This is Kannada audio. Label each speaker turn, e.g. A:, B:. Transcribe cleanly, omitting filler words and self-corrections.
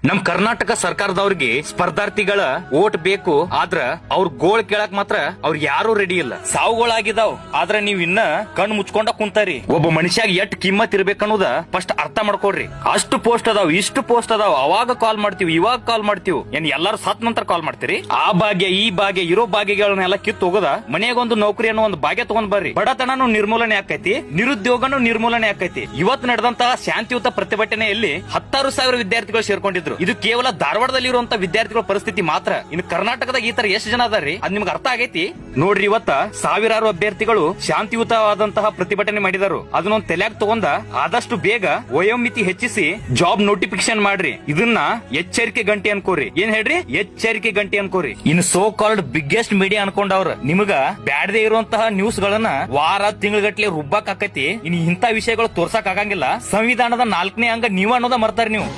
A: ನಮ್ ಕರ್ನಾಟಕ ಸರ್ಕಾರದವ್ರಿಗೆ ಸ್ಪರ್ಧಾರ್ಥಿಗಳ ಓಟ್ ಬೇಕು, ಆದ್ರ ಅವ್ರ ಗೋಳ್ ಕೇಳಕ್ ಮಾತ್ರ ಅವ್ರ ಯಾರು ರೆಡಿ ಇಲ್ಲ. ಸಾವುಗಳಾಗಿದಾವ್, ಆದ್ರ ನೀವ್ ಇನ್ನ ಕಣ್ ಮುಚ್ಕೊಂಡ ಕುಂತಾರಿ. ಒಬ್ಬ ಮನುಷ್ಯಾಗ ಎಷ್ಟ್ ಕಿಮ್ಮತ್ ಇರ್ಬೇಕನ್ನೋದ ಫಸ್ಟ್ ಅರ್ಥ ಮಾಡ್ಕೊಡ್ರಿ. ಅಷ್ಟು ಪೋಸ್ಟ್ ಅದಾವ್, ಇಷ್ಟು ಪೋಸ್ಟ್ ಅದಾವ್, ಅವಾಗ ಕಾಲ್ ಮಾಡ್ತೀವಿ, ಇವಾಗ ಕಾಲ್ ಮಾಡ್ತೀವಿ, ಏನ್ ಎಲ್ಲಾರು ಸತ್ ನಂತರ ಕಾಲ್ ಮಾಡ್ತೀರಿ? ಆ ಭಾಗ್ಯ ಈ ಭಾಗ್ಯ ಇರೋ ಭಾಗ್ಯಗಳನ್ನೆಲ್ಲ ಕಿತ್ತು ಹೋಗದ ಮನೆಯಾಗೊಂದು ನೌಕರಿ ಅನ್ನೋ ಒಂದು ಭಾಗ್ಯ ತಗೊಂಡ್ ಬರ್ರಿ. ಬಡತನನು ನಿರ್ಮೂಲನೆ ಆಕೈತಿ, ನಿರುದ್ಯೋಗನು ನಿರ್ಮೂಲನೆ ಆಕೈತಿ. ಇವತ್ತು ನಡೆದಂತಹ ಶಾಂತಿಯುತ ಪ್ರತಿಭಟನೆಯಲ್ಲಿ 16,000 ವಿದ್ಯಾರ್ಥಿಗಳು ಸೇರ್ಕೊಂಡಿದ್ರು. ಇದು ಕೇವಲ ಧಾರವಾಡದಲ್ಲಿ ಇರುವಂತ ವಿದ್ಯಾರ್ಥಿಗಳ ಪರಿಸ್ಥಿತಿ ಮಾತ್ರ. ಇನ್ನು ಕರ್ನಾಟಕದಾಗ ಈ ತರ ಎಷ್ಟು ಜನ ಅದಾರ್ರಿ, ಅದ್ ನಿಮ್ಗೆ ಅರ್ಥ ಆಗೈತಿ? ನೋಡ್ರಿ, ಇವತ್ತ ಸಾವಿರಾರು ಅಭ್ಯರ್ಥಿಗಳು ಶಾಂತಿಯುತವಾದಂತಹ ಪ್ರತಿಭಟನೆ ಮಾಡಿದಾರು. ಅದನ್ನೊಂದು ತಲೆಯಾಗ ತಗೊಂಡ ಆದಷ್ಟು ಬೇಗ ವಯೋಮಿತಿ ಹೆಚ್ಚಿಸಿ ಜಾಬ್ ನೋಟಿಫಿಕೇಶನ್ ಮಾಡ್ರಿ. ಇದನ್ನ ಎಚ್ಚರಿಕೆ ಗಂಟೆ ಅನ್ಕೋರಿ. ಏನ್ ಹೇಳ್ರಿ? ಎಚ್ಚರಿಕೆ ಗಂಟೆ ಅನ್ಕೋರಿ. ಇನ್ನು ಸೋ ಕಾಲ್ಡ್ ಬಿಗ್ಗೆಸ್ಟ್ ಮೀಡಿಯಾ ಅನ್ಕೊಂಡವ್ರ ನಿಮಗ ಬ್ಯಾಡದೆ ಇರುವಂತಹ ನ್ಯೂಸ್ ಗಳನ್ನ ವಾರ ತಿಂಗಳಗಟ್ಲೆ ರುಬ್ಬಾಕ್ ಆಕೈತಿ. ಇನ್ನು ಇಂಥ ವಿಷಯಗಳು ತೋರ್ಸಕ್ ಆಗಂಗಿಲ್ಲ. ಸಂವಿಧಾನದ 4ನೇ ಅಂಗ ನೀವ ಅನ್ನೋದ ಮರ್ತಾರ ನೀವು.